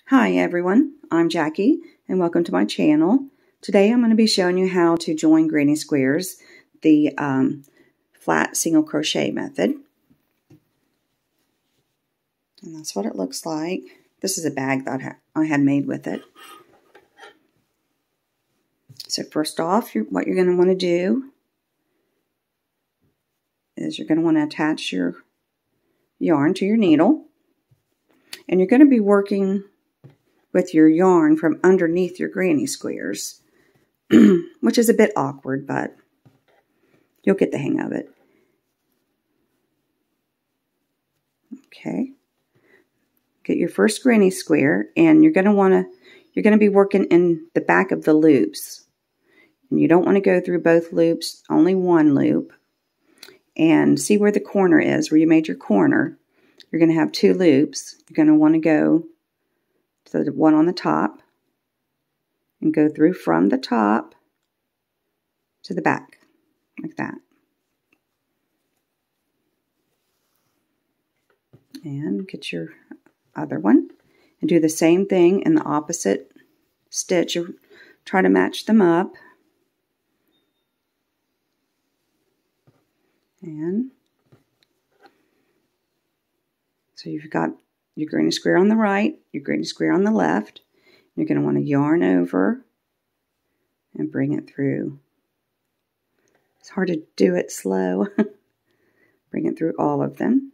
Hi everyone, I'm Jackie and welcome to my channel. Today I'm going to be showing you how to join granny squares the flat single crochet method. And that's what it looks like. This is a bag that I had made with it. So first off, what you're going to want to do is you're going to want to attach your yarn to your needle. And you're going to be working with your yarn from underneath your granny squares, which is a bit awkward, but you'll get the hang of it. Okay, get your first granny square, and you're going to be working in the back of the loops, and you don't want to go through both loops, only one loop. And see where the corner is, where you made your corner. You're going to have two loops. You're going to want to go to the one on the top and go through from the top to the back, like that. And get your other one and do the same thing in the opposite stitch. You try to match them up. And so you've got your granny square on the right, your granny square on the left. You're going to want to yarn over and bring it through. It's hard to do it slow. Bring it through all of them,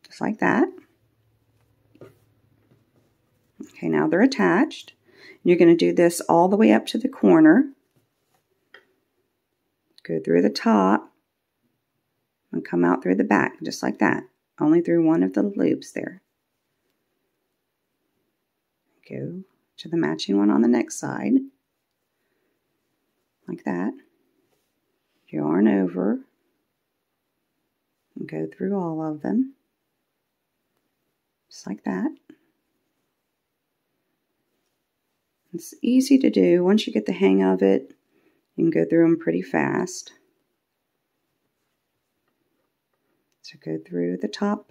just like that. Okay, now they're attached. You're going to do this all the way up to the corner. Go through the top and come out through the back, just like that. Only through one of the loops there. Go to the matching one on the next side, like that. Yarn over and go through all of them, just like that. It's easy to do. Once you get the hang of it, you can go through them pretty fast. So go through the top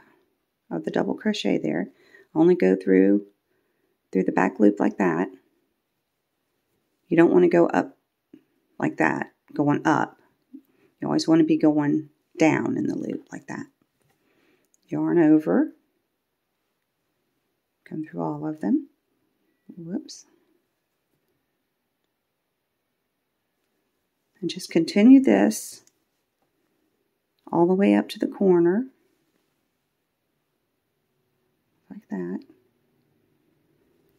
of the double crochet there. Only go through the back loop like that. You don't want to go up like that, going up. You always want to be going down in the loop like that. Yarn over. Come through all of them. Whoops. And just continue this all the way up to the corner, like that.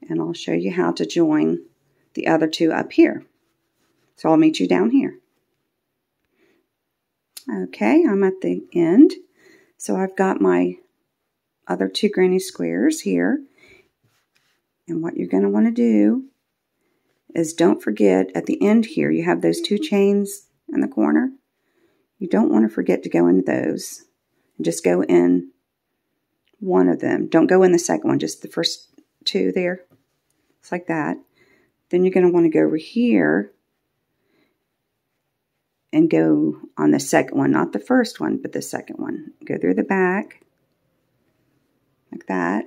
And I'll show you how to join the other two up here. So I'll meet you down here. Okay, I'm at the end. So I've got my other two granny squares here. And what you're going to want to do is, don't forget at the end here, you have those two chains in the corner. You don't want to forget to go into those. And just go in one of them. Don't go in the second one, just the first two there. It's like that. Then you're going to want to go over here and go on the second one, not the first one, but the second one. Go through the back, like that.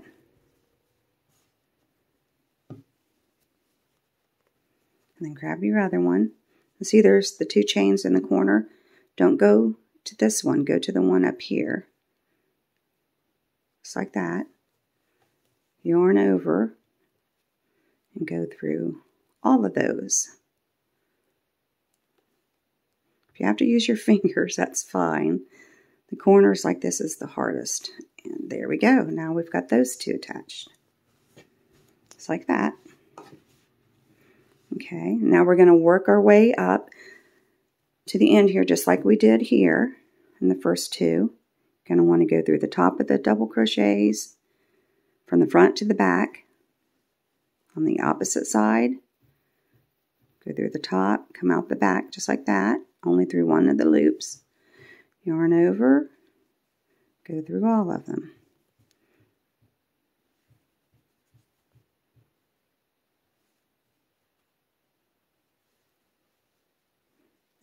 And then grab your other one. And see, there's the two chains in the corner. Don't go to this one. Go to the one up here. Just like that. Yarn over and go through all of those. If you have to use your fingers, that's fine. The corners like this is the hardest. And there we go. Now we've got those two attached. Just like that. Okay, now we're going to work our way up to the end here, just like we did here in the first two. Going to want to go through the top of the double crochets from the front to the back. On the opposite side, go through the top, come out the back just like that, only through one of the loops. Yarn over, go through all of them.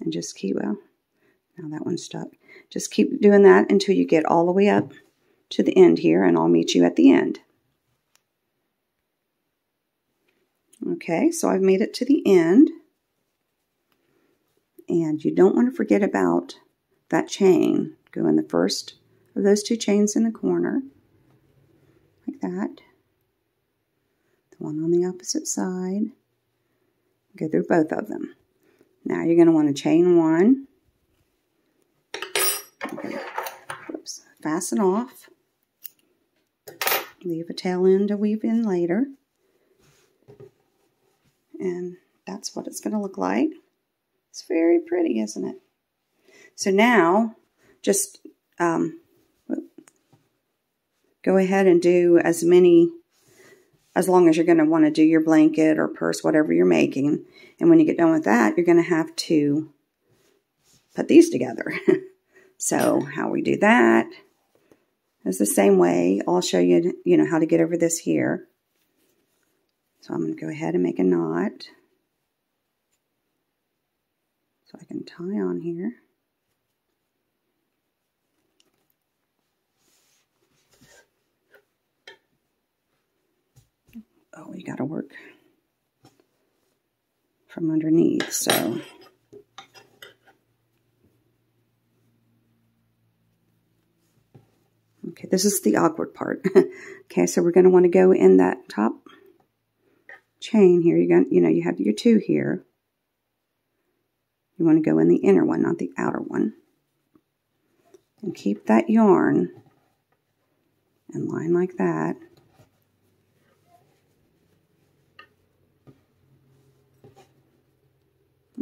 And just keep, well, now that one's stuck. Just keep doing that until you get all the way up to the end here, and I'll meet you at the end. Okay, so I've made it to the end. And you don't want to forget about that chain. Go in the first of those 2 chains in the corner, like that. The one on the opposite side. Go through both of them. Now you're going to want to chain 1. Whoops, fasten off. Leave a tail end to weave in later. And that's what it's going to look like. It's very pretty, isn't it? So now, just go ahead and do as many, as long as you're going to want to do your blanket or purse, whatever you're making. And when you get done with that, you're going to have to put these together. So how we do that is the same way. I'll show you, how to get over this here. So I'm going to go ahead and make a knot. So I can tie on here. Oh, you got to work from underneath, so. Okay, this is the awkward part. Okay, so we're going to want to go in that top chain here. You have your 2 here. You want to go in the inner one, not the outer one. And keep that yarn in line like that.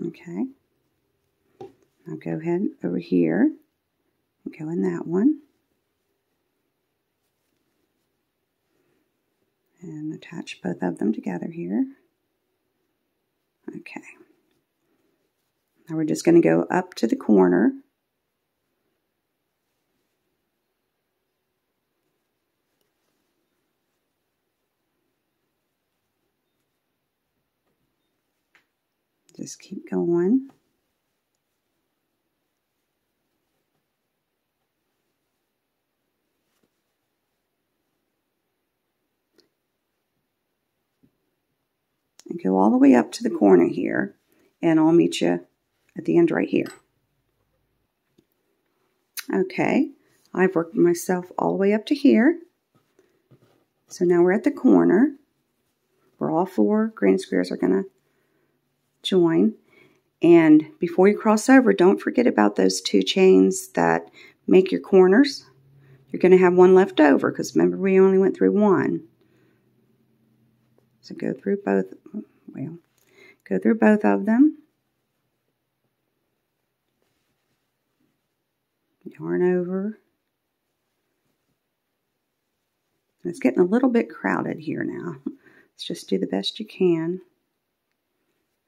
Okay. Now go ahead over here and go in that one. And attach both of them together here. Okay. Now we're just going to go up to the corner. Just keep going. And go all the way up to the corner here. And I'll meet you at the end right here. Okay, I've worked myself all the way up to here. So now we're at the corner where all 4 granny squares are going to join. And before you cross over, don't forget about those 2 chains that make your corners. You're going to have 1 left over because remember we only went through 1. So go through both. Well, go through both of them. Yarn over. And it's getting a little bit crowded here now. Let's just do the best you can.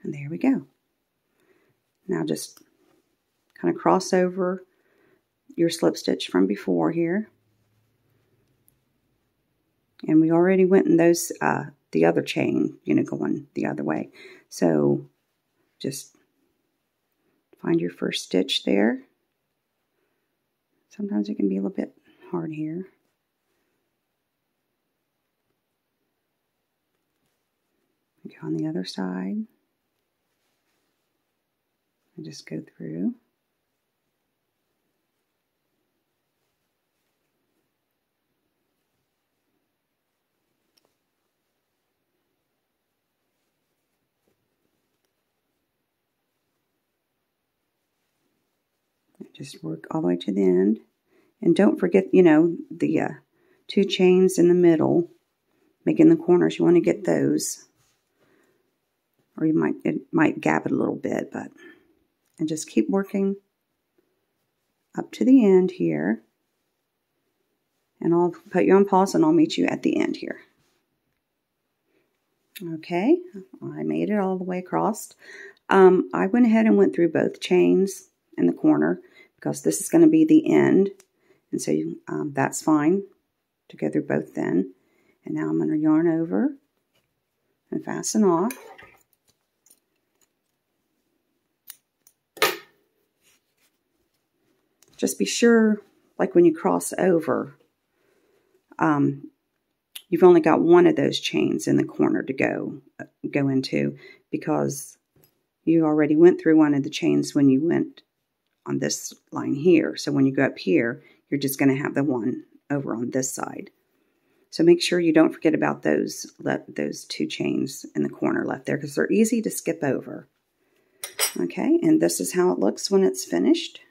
And there we go. Now just kind of cross over your slip stitch from before here. And we already went in those, the other chain, going the other way. So just find your first stitch there. Sometimes it can be a little bit hard here. Go on the other side. And just go through. Just work all the way to the end. And don't forget, the 2 chains in the middle, making the corners. You want to get those. Or it might gap it a little bit, and just keep working up to the end here. And I'll put you on pause and I'll meet you at the end here. Okay, I made it all the way across. I went ahead and went through both chains in the corner because this is going to be the end. And so that's fine to go through both then. And now I'm going to yarn over and fasten off. Just be sure, like when you cross over, you've only got one of those chains in the corner to go go into, because you already went through one of the chains when you went on this line here. So when you go up here, you're just going to have the one over on this side. So make sure you don't forget about those 2 chains in the corner left there, because they're easy to skip over. Okay, and this is how it looks when it's finished.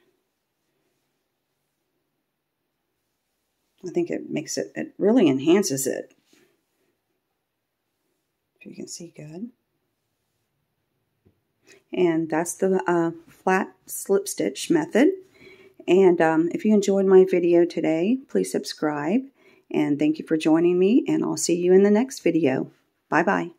I think it makes it really enhances it. If you can see good. And that's the flat slip stitch method. And if you enjoyed my video today, please subscribe. And thank you for joining me, and I'll see you in the next video. Bye-bye.